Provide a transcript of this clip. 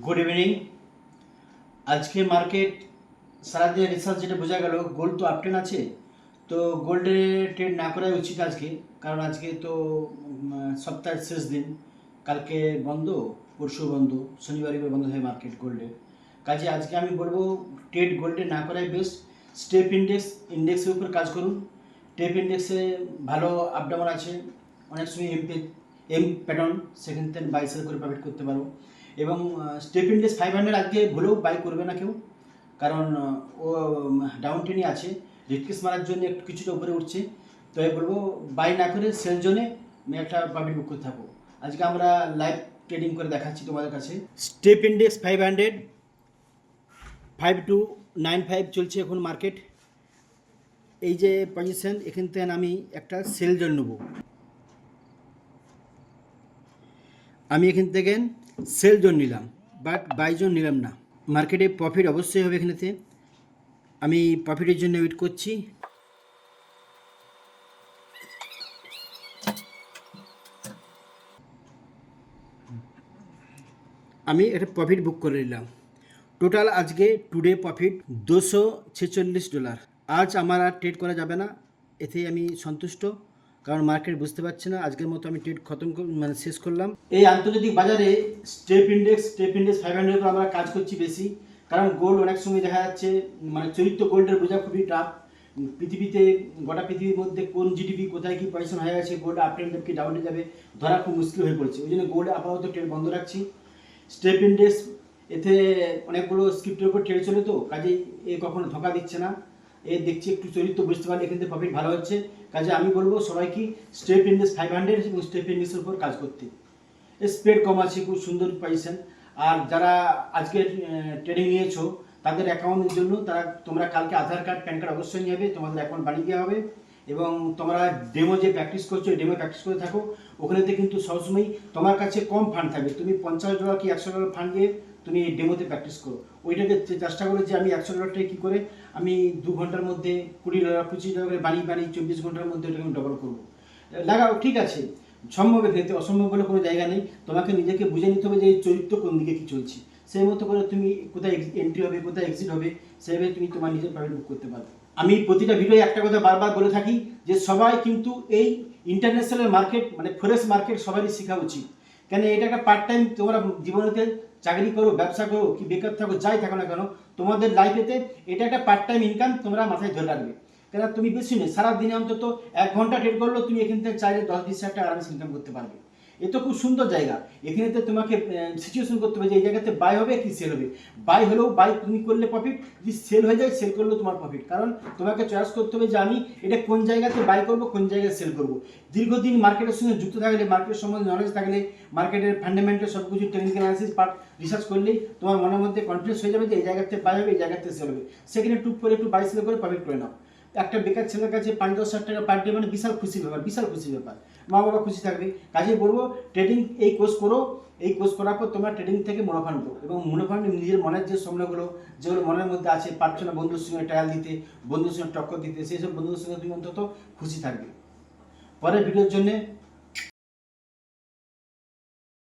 Good evening. আজকে market সারাদিন research যেটা বোঝা গেল, গোল্ড তো আপটেন আছে। তো গোল্ডে ট্রেড না করাই উচিত আজকে, কারণ আজকে তো সপ্তাহের শেষ দিন। কালকে বন্ধ, পরশু বন্ধ, শনিবার বন্ধ হয় মার্কেট গোল্ডে। কাজে আজকে আমি বলবো ট্রেড গোল্ডে না করাই বেস্ট। স্টেপ ইন্ডেক্সের উপর কাজ করুন। স্টেপ ইন্ডেক্সে ভালো আপ ডাউন আছে, অনেক সময় এম প্যাটার্ন, সেখান থেকে বাই সেল করে প্রফিট করতে পারো। এবং স্টেপ ইন্ডেক্স 500 আজকে ভুলেও বাই করবে না কেউ, কারণ ও ডাউন ট্রেনই আছে। রিটকেস মারার জন্য একটু কিছুটা উপরে উঠছে। তো আমি বলবো বাই না করে সেল জোনে একটা প্রফিট বুক করতে থাকো। আজকে আমরা লাইভ ট্রেডিং করে দেখাচ্ছি তোমাদের কাছে। স্টেপ ইন্ডেক্স 500 5295 চলছে এখন মার্কেট। এই যে পজিশন, এখান থেকে আমি একটা সেল জোন নেবো। আমি এখান থেকে সেল জোন নিলাম, বাট বাই জোন নিলাম না। মার্কেটে প্রফিট অবশ্যই হবে এখানেতে। আমি প্রফিটের জন্য ওয়েট করছি। আমি একটা প্রফিট বুক করে নিলাম। টোটাল আজকে টুডে প্রফিট $246। আজ আমার আর ট্রেড করা যাবে না, এতেই আমি সন্তুষ্ট, কারণ মার্কেট বুঝতে পারছে না। আজকের মতো আমি ট্রেড মানে শেষ করলাম। এই আন্তর্জাতিক বাজারে স্টেপ ইন্ডেক্স 500 উপর আমরা কাজ করছি বেশি, কারণ গোল্ড অনেক সময় দেখা যাচ্ছে মানে চরিত্র গোল্ডের বোঝা খুবই টাফ। পৃথিবীতে, গোটা পৃথিবীর মধ্যে কোন জিডিপি কোথায় কি পজিশন হয়ে গেছে, গোল্ড আপ ট্রেন্ড কি ডাউনে যাবে ধরা খুব মুশকিল হয়ে পড়ছে। ওই জন্য গোল্ড আপাতত ট্রেড বন্ধ রাখছি। স্টেপ ইন্ডেক্স, এতে অনেকগুলো স্ক্রিপ্টের উপর ট্রেড চলে, তো কাজেই এ কখনো ধোকা দিচ্ছে না। এ দেখছি একটু চরিত্র বুঝতে পারলে এখান থেকে প্রফিট ভালো হচ্ছে। কাজে আমি বলবো সবাইকে স্টেপ ইন্ডেক্স 500 এবং স্টেপ ইন্ডেক্সের উপর কাজ করতে। স্প্রেড কম আছে, খুব সুন্দর পজিশন। আর যারা আজকে ট্রেডিং নিয়েছো তাদের অ্যাকাউন্টের জন্য তোমরা কালকে আধার কার্ড প্যান কার্ড অবশ্যই নেবে, তোমাদের অ্যাকাউন্ট বানিয়ে দেওয়া হবে। এবং তোমরা ডেমো যে প্র্যাকটিস করছো, ডেমো প্র্যাকটিস করে থাকো। ওখানেতে কিন্তু সবসময় তোমার কাছে কম ফান্ড থাকবে। তুমি $50 কি $100 ফান্ড দিয়ে তুমি ডেমোতে প্যাকটিস করো। ওইটাকে চেষ্টা করো যে আমি $100টাকে কী করে আমি 2 ঘন্টার মধ্যে $20-25 করে বানিয়ে 24 ঘন্টার মধ্যে ওটাকে আমি ডবল করবো। লাগাও, ঠিক আছে, সম্ভব। এক্ষেত্রে অসম্ভব বলে কোনো জায়গা নেই। তোমাকে নিজেকে বুঝে নিতে হবে যে এই চরিত্র কোন দিকে কী চলছে, সেই মতো করে তুমি কোথায় এন্ট্রি হবে, কোথায় এক্সিট হবে, সেইভাবে তুমি তোমার নিজের প্রফিট বুক করতে পারবে। আমি প্রতিটা ভিডিও একটা কথা বারবার বলে থাকি যে সবাই কিন্তু এই ইন্টারন্যাশনাল মার্কেট মানে ফরেক্স মার্কেট সবারই শেখা উচিত। কেন এটা একটা পার্ট টাইম, তোমরা জীবনেতে চাকরি করো, ব্যবসা করো, কি বেকার থাকো, যাই থাকো না কেন, তোমাদের লাইফেতে এটা একটা পার্ট টাইম ইনকাম তোমরা মাথায় ধরে রাখবে। কেন তুমি বেশি নেই, সারাদিনে অন্তত 1 ঘন্টা ট্রেড করলেও তুমি এখান থেকে চাইলে 10-20 হাজার টাকা আরামসে ইনকাম করতে পারবে। এ তো খুব সুন্দর জায়গা। এখানেতে তোমাকে সিচুয়েশন করতে হবে যে এই জায়গাতে বাই হবে কি সেল হবে। বাই হলেও বাই তুমি করলে প্রফিট, যদি সেল হয়ে যায় সেল করলেও তোমার প্রফিট। কারণ তোমাকে চয়েস করতে হবে যে আমি এটা কোন জায়গাতে বাই করবো, কোন জায়গায় সেল করবো। দীর্ঘদিন মার্কেটের সঙ্গে যুক্ত থাকলে, মার্কেটের সম্বন্ধে নলেজ থাকলে, মার্কেটের ফান্ডামেন্টাল সব কিছু টেকনিক্যাল অ্যানালিসিস পার্ট রিসার্চ করলেই তোমার মনের মধ্যে কনফিডেন্স হয়ে যাবে যে এই জায়গাতে বাই হবে, এই জায়গাতে সেল হবে। সেখানে টুক করে একটু বাই সেল করে প্রফিট করে নাও। একটা বেকার ছেলের কাছে 5-10 হাজার টাকা পার ডে মানে বিশাল খুশি ব্যাপার, বিশাল খুশি ব্যাপার। মা বাবা খুশি থাকবে। কাজেই বলবো ট্রেডিং এই কোর্স করো। এই কোর্স করার পর তোমার ট্রেডিং থেকে মুনাফা নেবো, এবং মুনাফা নিজের মনের যে স্বপ্নগুলো যেগুলো মনের মধ্যে আছে, পারছো না বন্ধুর সঙ্গে ট্রায়াল দিতে, বন্ধুর সঙ্গে টক্কর দিতে, সেই সব বন্ধুদের সঙ্গে তুমি অন্তত খুশি থাকবে। পরের ভিডিওর জন্য